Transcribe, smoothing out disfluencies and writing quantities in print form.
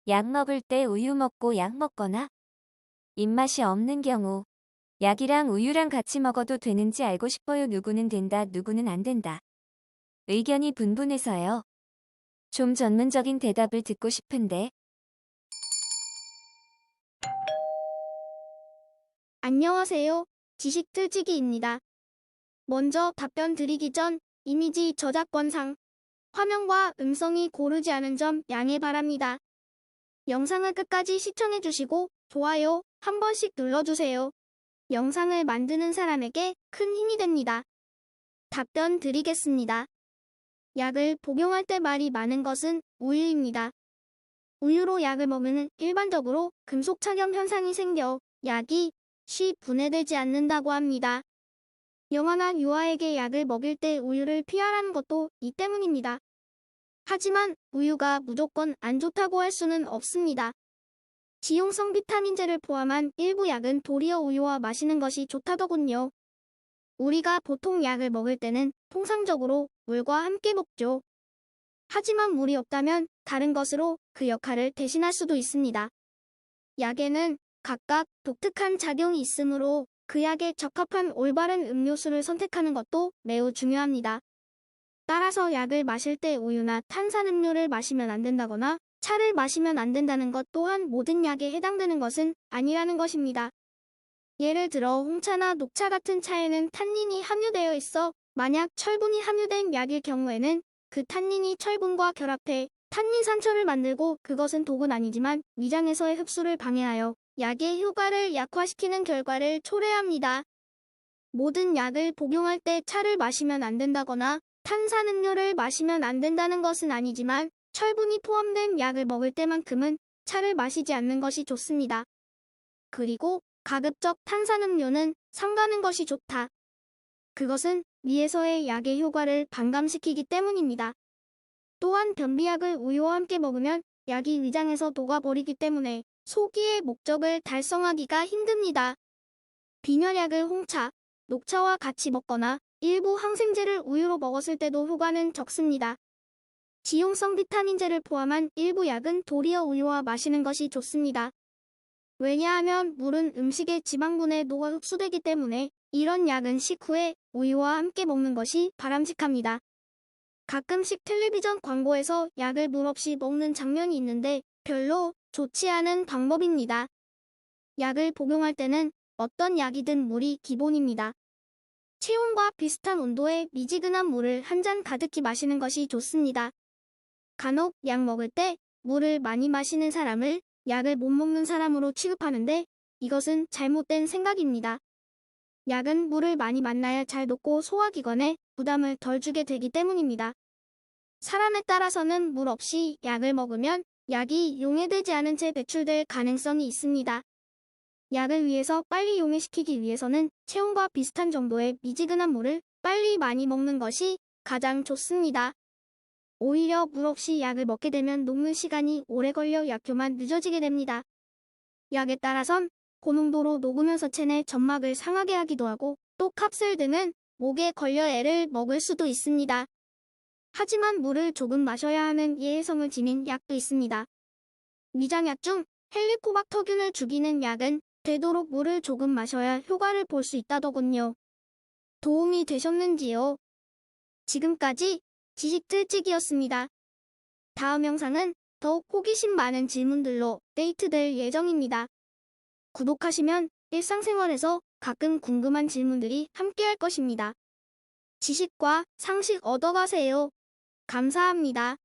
약 먹을 때 우유 먹고 약 먹거나 입맛이 없는 경우 약이랑 우유랑 같이 먹어도 되는지 알고 싶어요. 누구는 된다, 누구는 안 된다. 의견이 분분해서요. 좀 전문적인 대답을 듣고 싶은데. 안녕하세요. 지식틀치기입니다. 먼저 답변 드리기 전 이미지 저작권상 화면과 음성이 고르지 않은 점 양해 바랍니다. 영상을 끝까지 시청해주시고 좋아요 한 번씩 눌러주세요. 영상을 만드는 사람에게 큰 힘이 됩니다. 답변 드리겠습니다. 약을 복용할 때 말이 많은 것은 우유입니다. 우유로 약을 먹으면 일반적으로 금속 착용 현상이 생겨 약이 쉽게 분해되지 않는다고 합니다. 영아나 유아에게 약을 먹일 때 우유를 피하라는 것도 이 때문입니다. 하지만 우유가 무조건 안 좋다고 할 수는 없습니다. 지용성 비타민제를 포함한 일부 약은 도리어 우유와 마시는 것이 좋다더군요. 우리가 보통 약을 먹을 때는 통상적으로 물과 함께 먹죠. 하지만 물이 없다면 다른 것으로 그 역할을 대신할 수도 있습니다. 약에는 각각 독특한 작용이 있으므로 그 약에 적합한 올바른 음료수를 선택하는 것도 매우 중요합니다. 따라서 약을 마실 때 우유나 탄산음료를 마시면 안 된다거나 차를 마시면 안 된다는 것 또한 모든 약에 해당되는 것은 아니라는 것입니다. 예를 들어 홍차나 녹차 같은 차에는 탄닌이 함유되어 있어 만약 철분이 함유된 약일 경우에는 그 탄닌이 철분과 결합해 탄닌산초를 만들고 그것은 독은 아니지만 위장에서의 흡수를 방해하여 약의 효과를 약화시키는 결과를 초래합니다. 모든 약을 복용할 때 차를 마시면 안 된다거나 탄산음료를 마시면 안 된다는 것은 아니지만 철분이 포함된 약을 먹을 때만큼은 차를 마시지 않는 것이 좋습니다. 그리고 가급적 탄산음료는 삼가는 것이 좋다. 그것은 위에서의 약의 효과를 반감시키기 때문입니다. 또한 변비약을 우유와 함께 먹으면 약이 위장에서 녹아버리기 때문에 소기의 목적을 달성하기가 힘듭니다. 빈혈약을 홍차, 녹차와 같이 먹거나 일부 항생제를 우유로 먹었을 때도 효과는 적습니다. 지용성 비타민제를 포함한 일부 약은 도리어 우유와 마시는 것이 좋습니다. 왜냐하면 물은 음식의 지방분에 녹아 흡수되기 때문에 이런 약은 식후에 우유와 함께 먹는 것이 바람직합니다. 가끔씩 텔레비전 광고에서 약을 물 없이 먹는 장면이 있는데 별로 좋지 않은 방법입니다. 약을 복용할 때는 어떤 약이든 물이 기본입니다. 체온과 비슷한 온도의 미지근한 물을 한 잔 가득히 마시는 것이 좋습니다. 간혹 약 먹을 때 물을 많이 마시는 사람을 약을 못 먹는 사람으로 취급하는데 이것은 잘못된 생각입니다. 약은 물을 많이 만나야 잘 녹고 소화기관에 부담을 덜 주게 되기 때문입니다. 사람에 따라서는 물 없이 약을 먹으면 약이 용해되지 않은 채 배출될 가능성이 있습니다. 약을 위해서 빨리 용해시키기 위해서는 체온과 비슷한 정도의 미지근한 물을 빨리 많이 먹는 것이 가장 좋습니다. 오히려 물 없이 약을 먹게 되면 녹는 시간이 오래 걸려 약효만 늦어지게 됩니다. 약에 따라선 고농도로 녹으면서 체내 점막을 상하게 하기도 하고 또 캅셀 등은 목에 걸려 애를 먹을 수도 있습니다. 하지만 물을 조금 마셔야 하는 예외성을 지닌 약도 있습니다. 위장약 중 헬리코박터균을 죽이는 약은 되도록 물을 조금 마셔야 효과를 볼 수 있다더군요. 도움이 되셨는지요? 지금까지 지식틀치기였습니다. 다음 영상은 더욱 호기심 많은 질문들로 업데이트될 예정입니다. 구독하시면 일상생활에서 가끔 궁금한 질문들이 함께할 것입니다. 지식과 상식 얻어가세요. 감사합니다.